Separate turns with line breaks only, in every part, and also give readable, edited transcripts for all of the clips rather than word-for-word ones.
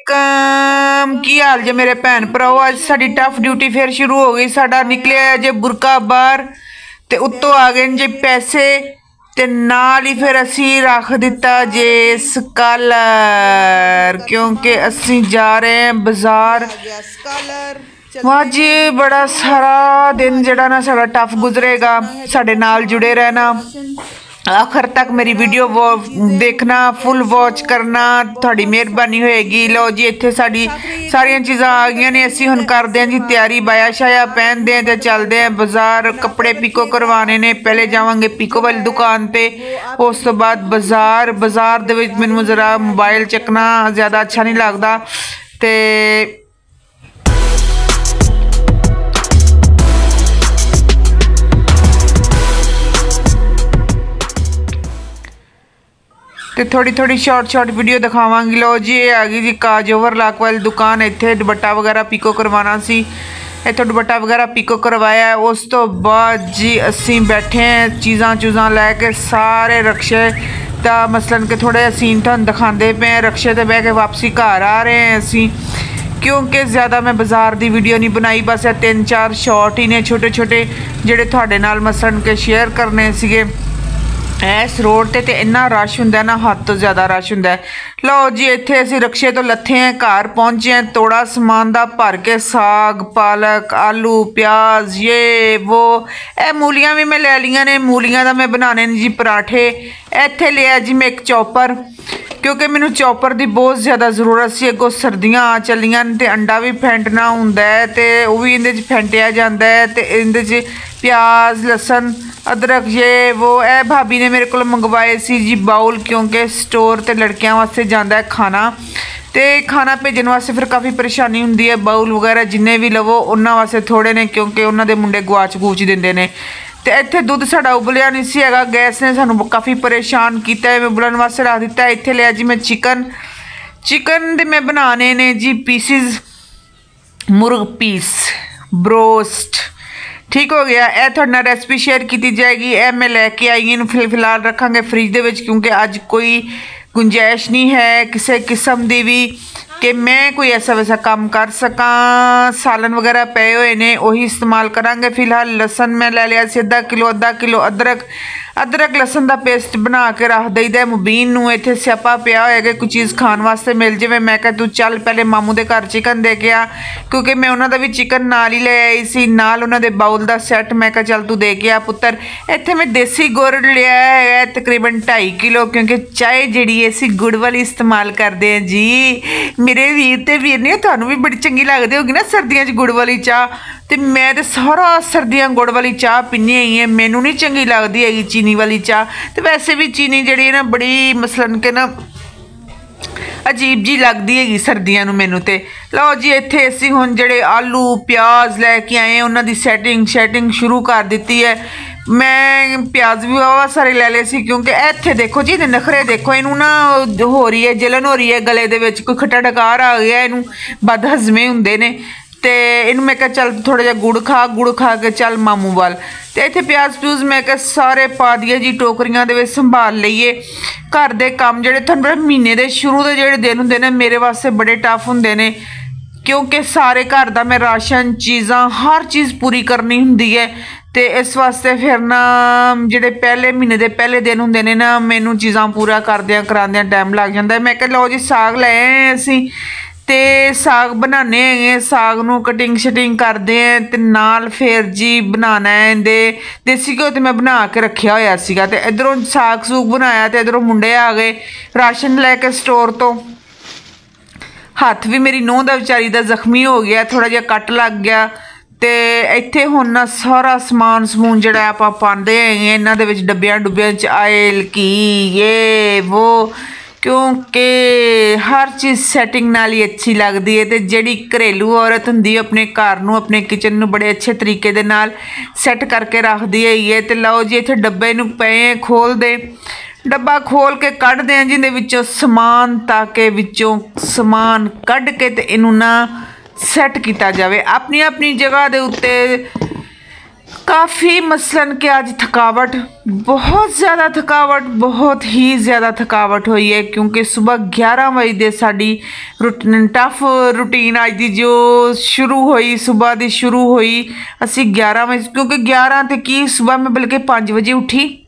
वालेकुम की हाल जे मेरे भैन भराओ। अज साडी टफ ड्यूटी फिर शुरू हो गई। साडा निकलिया जे बुरका बाहर ते उत्तों आ गए जे पैसे ते नाल ही फिर असी रख दिता जे स्कॉलर क्योंकि असी जा रहे हैं बाजार। आज बड़ा सारा दिन जड़ा ना साडा टफ गुजरेगा। साडे नाल जुड़े रहना, आखिर तक मेरी वीडियो देखना, फुल वॉच करना, थोड़ी मेहरबानी होएगी। लो जी इत्थे साडी सारियां चीज़ां आ गई ने। असी हुण करदे हां जी तैयारी, बाया शाया पहनते हैं तो चलते हैं बाजार। कपड़े पिको करवाने ने, पहले जावांगे पिको वाली दुकान पे, उस तो बाद बाजार। बाजार दे विच मैनूं जरा मोबाइल चकना ज़्यादा अच्छा नहीं लगता ते थोड़ी थोड़ी शॉर्ट वीडियो दिखावांगी। लो जी ये आ गई जी काज ओवरलॉक वाली दुकान। इत्थे दुपट्टा वगैरह पिको करवाना सी, इत्थों दुपट्टा वगैरह पिको करवाया है। उस तो बाद जी असी बैठे हैं चीज़ां चूज़ां लैके सारे रक्शे दा मसलन कि थोड़े सीन तुहानूं दिखांदे पे हैं। रक्शे ते बह के वापसी घर आ रहे हैं असी, क्योंकि ज़्यादा मैं बाजार की वीडियो नहीं बनाई। बस 3-4 शॉर्ट ही ने छोटे छोटे जिहड़े तुहाडे नाल मसलन के शेयर करने सीगे। इस रोड ते इन्ना रश हुंदा ना, हद तो ज़्यादा रश हुंदा है। लो जी इत्थे असी रक्शे तो लथे हैं, घर पहुँचे हैं। तोड़ा समान दा भर के साग, पालक, आलू, प्याज, ये वो। मूलियां भी मैं ले लियां ने, मूलियां दा मैं बनाने ने जी पराठे। इत्थे लिया जी मैं एक चॉपर, क्योंकि मैनू चॉपर की बहुत ज़्यादा जरूरत सी। अगों सर्दियाँ आ चलियां ते अंडा भी फेंटना हुंदा है ते वो भी इहदे च फेंटिया जांदा है ते इहदे च प्याज, लसन, अदरक, ये वो। भाभी ने मेरे को मंगवाए सी जी बाउल, क्योंकि स्टोर ते लड़कियां वास्ते जांदा है खाना, ते खाना भेजने वास्ते फिर काफ़ी परेशानी हुंदी है। बाउल वगैरह जिन्ने भी लवो उन्हां वास्ते थोड़े ने, क्योंकि उन्हां दे मुंडे गुआच गूच दिंदे ने। ते इत्थे दुध साडा उबलिया नहीं सी हैगा, गैस ने सानू काफ़ी परेशान किया है। मैं उबलण वास्ते रख दिता। इत्थे लिया जी मैं चिकन दे मैं बनाने ने जी पीसिस, मुर्ग पीस ब्रोस्ट। ठीक हो गया। यह थोड़े नाल रेसिपी शेयर की जाएगी। यह मैं लैके आई इन, फिलहाल रखांगे फ्रिज दे विच, क्योंकि अज कोई गुंजाइश नहीं है किसी किस्म की भी कि मैं कोई ऐसा वैसा काम कर सका। सालन वगैरह पे हुए ने, वही इस्तेमाल करांगे। फिलहाल लसन मैं ले लिया सी आधा किलो। अदरक लसन का पेस्ट बना के रख दईदा। मुबीन नूं इत्थे स्यापा पिया होया कि कोई चीज़ खाण वास्ते मिल जाए। मैं कहा तू चल पहले मामू दे घर चिकन दे के आ, क्योंकि मैं उन्हों का भी चिकन नाल ही ले आई सी, नाल उन्हों दे बाउल का सैट। मैं कहा चल तू दे के आ पुत्तर। इत्थे मैं देसी गुड़ लिया है तकरीबन 2.5 किलो, क्योंकि चाय जिहड़ी असीं गुड़ वाली इस्तेमाल करते हैं जी। मेरे वीर ते वीर ने तुहानूं भी बड़ी चंगी लगदी होगी ना सर्दियां च गुड़ वाली चाह। तो मैं तो सारा सर्दियां गुड़ वाली चाह पीनी हैगी है, मैनू नहीं चंगी लगती हैगी चीनी वाली चाह। तो वैसे भी चीनी जी ना बड़ी मसलन के ना अजीब जी लगती हैगी सर्दियां मैनू। तो लो जी इत्थे असीं हुण जिहड़े आलू प्याज लैके आए उन्हां दी सैटिंग शुरू कर दी है। मैं प्याज भी बहुत सारे ले ले सी, क्योंकि इत्थे देखो जी नखरे देखो, इनू ना हो रही है जलन हो रही है गले दे विच, कोई खट्टा डकार आ गया, इनू बदहजमे हुंदे ने। तो इनू मैं कहा चल थोड़ा जिहा गुड़ खा के चल मामू वाल। तो इत्थे प्याज प्यूज मैं कहा सारे पा दिए जी टोकरियां दे विच, संभाल लईए। घर दे काम जिहड़े तुहानूं महीने दे शुरू दे जिहड़े दिन हुंदे ने मेरे वास्ते बड़े टफ हुंदे ने, क्योंकि सारे घर दा मैं राशन चीज़ां हर चीज़ पूरी करनी हुंदी है। तो इस वास्ते फिर ना जिहड़े पहले महीने दे पहले दिन हुंदे ने ना, मैनू चीज़ां पूरा करदियां करांदियां टाइम लग जांदा है। मैं कहा लो जी साग ले आए असीं ते साग बनाने हैं। साग नूं कटिंग शटिंग करते हैं ते नाल फिर जी बनाना है इंदे देसी घ्यो। तो मैं बना के रखिया होया सीगा, ते इधरों साग सूग बनाया ते इधरों मुंडे आ गए राशन लैके स्टोर तो। हत्थ भी मेरी नूंह दा विचारी दा जख्मी हो गया, थोड़ा जिहा कट लग गया। तो इत्थे हुण ना सारा समान समून जिहड़ा आपां पांदे हैं इन्हां दे विच डब्बियां च आयल की ये वो, क्योंकि हर चीज़ सैटिंग नाल ही अच्छी लगती है। तो जिहड़ी घरेलू औरत हुंदी अपने घर नूं अपने किचन नूं बड़े अच्छे तरीके दे नाल सैट करके रखदी है। तो लो जी इत्थे डब्बे नूं पे खोल दे, डब्बा खोल के कढ़दे हैं जिहदे विचों समान, ताकि विचों समान कढ़ के ते इनू ना सैट किया जाए अपनी अपनी जगह दे उत्ते। काफ़ी मसलन कि आज थकावट, बहुत ज़्यादा थकावट, बहुत ही ज़्यादा थकावट हुई है क्योंकि सुबह 11 बजे साड़ी टफ रूटीन अज की जो शुरू हुई, सुबह की शुरू हुई असी 11 बजे, क्योंकि 11 तो की सुबह मैं बल्कि 5 बजे उठी,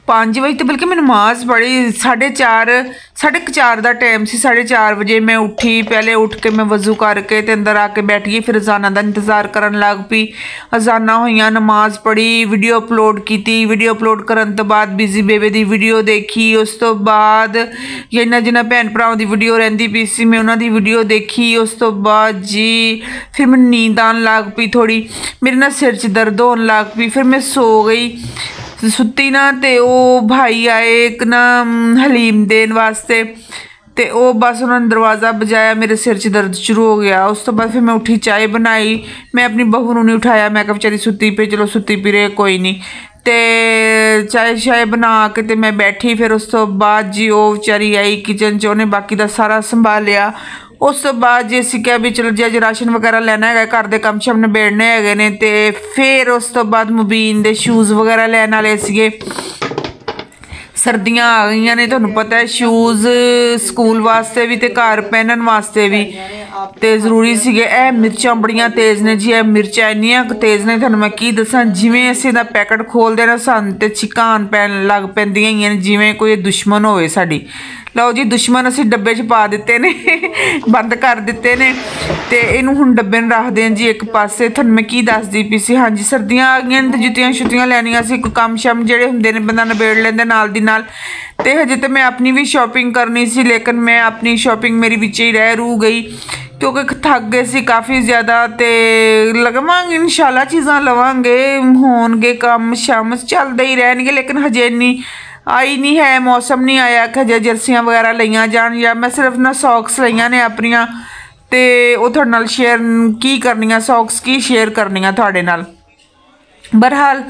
5 बजे तो बल्कि मैं नमाज पढ़ी, 4:30 का टाइम से 4:30 बजे मैं उठी। पहले उठ के मैं वजू करके ते अंदर आके बैठ गई, फिर अजाना का इंतज़ार करन लग पई। अजाना हुई, नमाज पढ़ी, वीडियो अपलोड की, वीडियो अपलोड करन तो बाद बिजी बेबे की वीडियो देखी, उस तो बाद जिन्होंने भैन भरावां की वीडियो रहिंदी पई सी मैं उन्होंने वीडियो देखी। उस तो बाद जी फिर मैं नींद आन लग पई, थोड़ी मेरे ना सिर च दर्द होने लग पई, फिर मैं सो गई सुती ना। तो वो भाई आए एक ना हलीम देन वास्ते, तो वो बस उन्होंने दरवाज़ा बजाया, मेरे सिर च दर्द शुरू हो गया। उस तो बाद फिर मैं उठी, चाय बनाई, मैं अपनी बहू नूं नहीं उठाया, मैं कहा बेचारी सुती पे, चलो सुती पी रहे कोई नहीं, तो चाय शाय बना के ते मैं बैठी। फिर उस तो बाद जी वो बेचारी आई किचन च, उन्हें बाकी का सारा संभालिया। उस तो बाद जी असीं कहा भी चलो जी अज राशन वगैरह लैना है, घर के काम शम निबेड़ने हैगे ने। ते फिर उस तो बाद मुबीन दे शूज़ वगैरह लैन वाले सीगे, सर्दियाँ आ गई ने, तुहानूं पता है शूज़ स्कूल वास्ते भी ते घर पहनन वास्ते भी ते जरूरी सीगे। ए मिर्चां बड़ियां तेज़ ने जी, मिर्चां इन्नियां तेज़ ने तुहानूं मैं की दसां, जिवें असीं दा पैकेट खोलदे ना सानूं ते छिकान पैन लग पैंदियां ही ने, जिवें कोई दुश्मन होवे साडी। लो जी दुश्मन असीं डब्बे च पा दिते ने बंद कर दिते ने, ते इनू हुण डब्बे में रखदे हैं जी एक पासे। तुहानूं मैं की दसदी पई सी, हाँ जी सर्दियां आ गईयां ते जुत्तियां शुत्तियां लैनियां सी, कोई कम शम जेह्ड़े हुंदे ने बंदा नबेड़ लैंदा नाल दी नाल। ते हजे तो मैं अपनी भी शॉपिंग करनी सी, लेकिन मैं अपनी शॉपिंग मेरी विच ही रह रू गई क्योंकि थक गए सी काफ़ी ज़्यादा। तो लवांगे इंशाल्लाह चीज़ां लवांगे, होणगे कम शम चलदे ही रहणगे, लेकिन हजे इन्नी आई नहीं है, मौसम नहीं आया कि हजे जर्सियां वगैरह लईयां जान। या मैं सिर्फ ना सॉक्स लईयां ने अपनियां, ते वो तुहाडे नाल शेयर की करनियां, सॉक्स की शेयर करनियां तुहाडे नाल। बहरहाल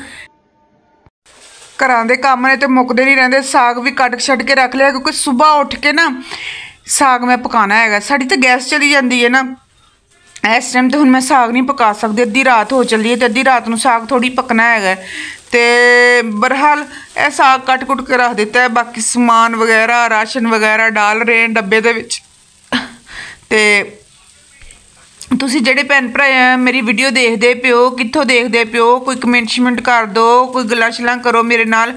घरां दे काम ने तो मुकदे नहीं रहिंदे, साग भी कट छट के रख लिया क्योंकि सुबह उठ के ना साग मैं पकाना है। साड़ी तो गैस चली जाती है ना, इस टाइम तो हुण मैं साग नहीं पका सकती, अद्धी रात हो चली है तो अद्धी रात नूं साग थोड़ी पकना है। तो बहरहाल यह साग कट कुट के रख दिता है, बाकी समान वगैरह राशन वगैरह डाल रहे हैं डब्बे दे विच। ते तुसीं जेह्ड़े भैन भरा मेरी वीडियो देखदे पिओ, कित्थों देखदे पिओ, कोई कमेंट शमेंट कर दो, कोई गल्लां शल्लां करो मेरे नाल।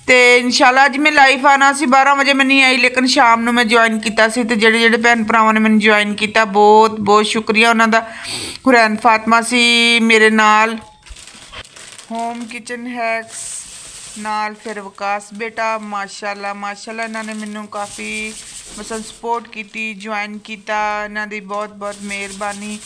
ते इंशाल्लाह अज मैं लाइव आना सी, 12 बजे मैं नहीं आई, लेकिन शाम नूं मैं ज्वाइन किया सी। ते जेह्ड़े भैन भरावां ने मैनूं ज्वाइन किया बहुत बहुत शुक्रिया उन्हां दा। हुरैन फातिमा सी मेरे नाल, होम किचन हैक्स नाल, फिर विकास बेटा, माशाल्लाह माशाल्लाह इन्होंने मैनू काफ़ी मतलब सपोर्ट की, ज्वाइन किया, इन्हों की बहुत बहुत मेहरबानी।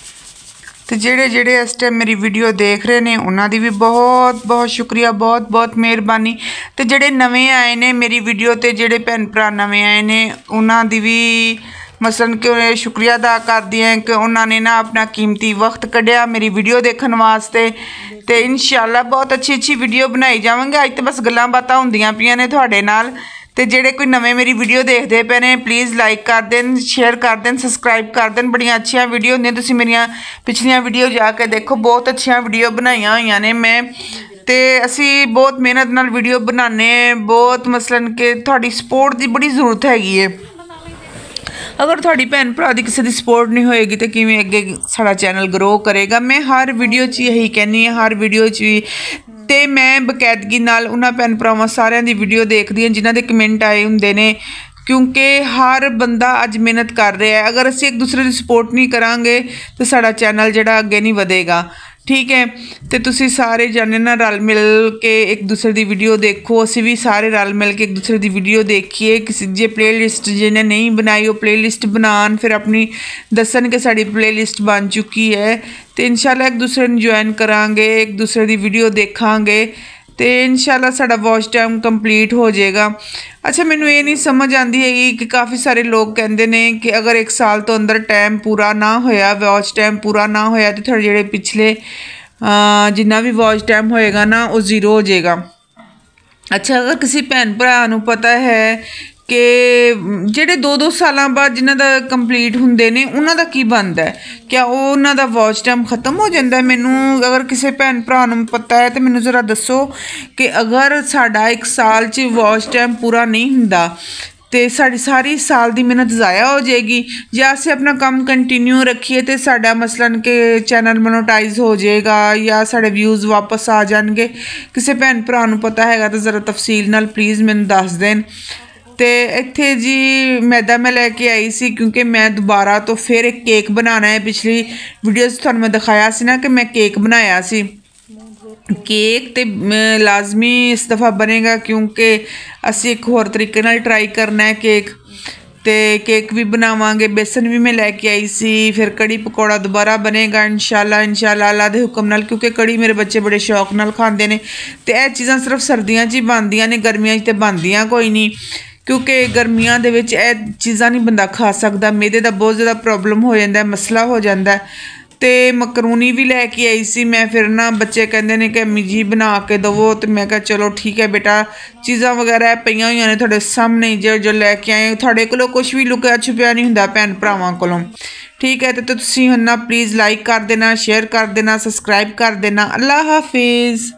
तो जेड़े जेड़े इस टाइम मेरी वीडियो देख रहे हैं उन्होंने भी बहुत बहुत शुक्रिया, बहुत बहुत मेहरबानी। तो जेड़े नवे आए ने मेरी वीडियो ते, जेड़े भैन भरा नवे आए ने उन्होंने भी मसलन कि शुक्रिया अदा करदी हैं कि उन्होंने ना अपना कीमती वक्त कढ़िया मेरी वीडियो देखने वास्ते। तो इंशाल्लाह बहुत अच्छी अच्छी वीडियो बनाई जावांगे। अज तो बस गल्लां बातां हुंदियां पियां ने तुहाडे नाल। तो जेड़े कोई नवे मेरी वीडियो देखते पे ने प्लीज़ लाइक कर देन, शेयर कर देन, सबसक्राइब कर देन। बड़ियां अच्छियां वीडियो होंदियां, तुसीं मेरियां पिछलियां वीडियो जाके देखो, बहुत अच्छियां वीडियो बनाईयां होईयां ने मैं। तो असी बहुत मेहनत नाल वीडियो बनाने, बहुत मसलन कि तुहाडी सपोर्ट की बड़ी जरूरत हैगी है। अगर थोड़ी भैन भरा की किसी की सपोर्ट नहीं होएगी तो किवें अगे साड़ा चैनल ग्रो करेगा। मैं हर वीडियो च यही कहनी है, हर वीडियो च भी तो मैं बकायदगी नाल उन्हां भैन भरावां सारियां दी वीडियो देखदी हां जिन्हां दे कमेंट आए हुंदे ने, क्योंकि हर बंदा अज मेहनत कर रहा है। अगर असीं एक दूसरे की सपोर्ट नहीं करांगे तो साड़ा चैनल जिहड़ा अगे नहीं वधेगा। ठीक है, तो तुसीं सारे जाने ना रल मिल के एक दूसरे की वीडियो देखो, असीं भी सारे रल मिल के एक दूसरे की वीडियो देखिए। किसी जे प्ले लिस्ट जिन्हें नहीं बनाई वो प्ले लिस्ट बनान, फिर अपनी दसन कि साड़ी प्ले लिस्ट बन चुकी है। तो इंशाल्लाह एक दूसरे को ज्वाइन करांगे, एक दूसरे की वीडियो देखांगे, तो इंशाल्लाह साड़ा वॉच टाइम कंप्लीट हो जाएगा। अच्छा, मैनू ये नहीं समझ आती है कि काफ़ी सारे लोग कहते हैं कि अगर 1 साल तो अंदर टाइम पूरा ना होया, वॉच टाइम पूरा ना होया तो थोड़े जेड़े पिछले जिन्ना भी वॉच टाइम होएगा ना वो 0 हो जाएगा। अच्छा, अगर किसी भैन भरा नूं पता है ਕਿ ਜਿਹੜੇ 2-2 ਸਾਲਾਂ ਬਾਅਦ ਜਿਨ੍ਹਾਂ ਦਾ ਕੰਪਲੀਟ ਹੁੰਦੇ ਨੇ ਉਹਨਾਂ ਦਾ ਕੀ ਬਣਦਾ ਹੈ? ਕਿਆ ਉਹ ਉਹਨਾਂ ਦਾ ਵਾਚ ਟਾਈਮ ਖ਼ਤਮ ਹੋ ਜਾਂਦਾ? ਮੈਨੂੰ ਅਗਰ ਕਿਸੇ ਭੈਣ ਭਰਾ ਨੂੰ ਪਤਾ ਹੈ ਤਾਂ ਮੈਨੂੰ ਜ਼ਰਾ ਦੱਸੋ ਕਿ ਅਗਰ ਸਾਡਾ 1 ਸਾਲ 'ਚ ਵਾਚ ਟਾਈਮ ਪੂਰਾ ਨਹੀਂ ਹੁੰਦਾ ਤੇ ਸਾਡੀ ਸਾਰੀ ਸਾਲ ਦੀ ਮਿਹਨਤ ਜ਼ਾਇਆ ਹੋ ਜਾਏਗੀ, ਜਾਂ ਅਸੀਂ ਆਪਣਾ ਕੰਮ ਕੰਟੀਨਿਊ ਰੱਖੀਏ ਤੇ ਸਾਡਾ ਮਸਲਨ ਕਿ ਚੈਨਲ ਮੋਨੋਟਾਈਜ਼ ਹੋ ਜਾਏਗਾ ਜਾਂ ਸਾਡੇ ਵਿਊਜ਼ ਵਾਪਸ ਆ ਜਾਣਗੇ। ਕਿਸੇ ਭੈਣ ਭਰਾ ਨੂੰ ਪਤਾ ਹੈਗਾ ਤਾਂ ਜ਼ਰਾ ਤਫਸੀਲ ਨਾਲ ਪਲੀਜ਼ ਮੈਨੂੰ ਦੱਸ ਦੇਣ। ਤੇ ਇੱਥੇ ਜੀ ਮੈਦਾ ਮੈਂ ਲੈ ਕੇ ਆਈ ਸੀ ਕਿਉਂਕਿ ਮੈਂ ਦੁਬਾਰਾ ਤੋਂ ਫਿਰ ਇੱਕ ਕੇਕ ਬਣਾਉਣਾ ਹੈ। ਪਿਛਲੀ ਵੀਡੀਓਜ਼ ਤੁਹਾਨੂੰ ਮੈਂ ਦਿਖਾਇਆ ਸੀ ਨਾ ਕਿ ਮੈਂ ਕੇਕ ਬਣਾਇਆ ਸੀ। ਕੇਕ ਤੇ ਲਾਜ਼ਮੀ ਇਸ ਦਫਾ ਬਣੇਗਾ ਕਿਉਂਕਿ ਅਸੀਂ ਇੱਕ ਹੋਰ ਤਰੀਕੇ ਨਾਲ ਟਰਾਈ ਕਰਨਾ ਹੈ ਕੇਕ, ਤੇ ਕੇਕ ਵੀ ਬਣਾਵਾਂਗੇ। ਬੇਸਨ ਵੀ ਮੈਂ ਲੈ ਕੇ ਆਈ ਸੀ। ਫਿਰ ਕੜੀ ਪਕੌੜਾ ਦੁਬਾਰਾ ਬਣੇਗਾ ਇਨਸ਼ਾਅੱਲਾ ਅੱਲਾ ਦੇ ਹੁਕਮ ਨਾਲ, ਕਿਉਂਕਿ ਕੜੀ ਮੇਰੇ ਬੱਚੇ ਬੜੇ ਸ਼ੌਕ ਨਾਲ ਖਾਂਦੇ ਨੇ ਤੇ ਇਹ ਚੀਜ਼ਾਂ ਸਿਰਫ ਸਰਦੀਆਂ 'ਚ ਹੀ ਬਣਦੀਆਂ ਨੇ, ਗਰਮੀਆਂ 'ਚ ਤੇ ਬਣਦੀਆਂ ਕੋਈ ਨਹੀਂ, ਕਿਉਂਕਿ ਗਰਮੀਆਂ ਦੇ ਵਿੱਚ ਇਹ ਚੀਜ਼ਾਂ ਨਹੀਂ ਬੰਦਾ ਖਾ ਸਕਦਾ, ਮੈਦੇ ਦਾ ਬਹੁਤ ਜ਼ਿਆਦਾ ਪ੍ਰੋਬਲਮ ਹੋ ਜਾਂਦਾ, ਮਸਲਾ ਹੋ ਜਾਂਦਾ। ਤੇ ਮਕਰੂਨੀ ਵੀ ਲੈ ਕੇ ਆਈ ਸੀ ਮੈਂ। ਫਿਰ ਨਾ ਬੱਚੇ ਕਹਿੰਦੇ ਨੇ ਕਿ ਅੰਮੀ ਜੀ ਬਣਾ ਕੇ ਦੇਵੋ, ਤੇ ਮੈਂ ਕਿਹਾ ਚਲੋ ਠੀਕ ਹੈ ਬੇਟਾ, ਚੀਜ਼ਾਂ ਵਗੈਰਾ ਪਈਆਂ ਹੋਈਆਂ ਨੇ ਤੁਹਾਡੇ ਸਾਹਮਣੇ, ਜੋ ਲੈ ਕੇ ਆਏ ਤੁਹਾਡੇ ਕੋਲੋਂ ਕੁਛ ਵੀ ਲੁਕਿਆ ਛੁਪਿਆ ਨਹੀਂ ਹੁੰਦਾ ਭੈਣ ਭਰਾਵਾਂ ਕੋਲੋਂ, ਠੀਕ ਹੈ। ਤੇ ਤੁਸੀਂ ਹੁਣ ਨਾ ਪਲੀਜ਼ ਲਾਈਕ ਕਰ ਦੇਣਾ, ਸ਼ੇਅਰ ਕਰ ਦੇਣਾ, ਸਬਸਕ੍ਰਾਈਬ ਕਰ ਦੇਣਾ। ਅੱਲਾ ਹਾਫਿਜ਼।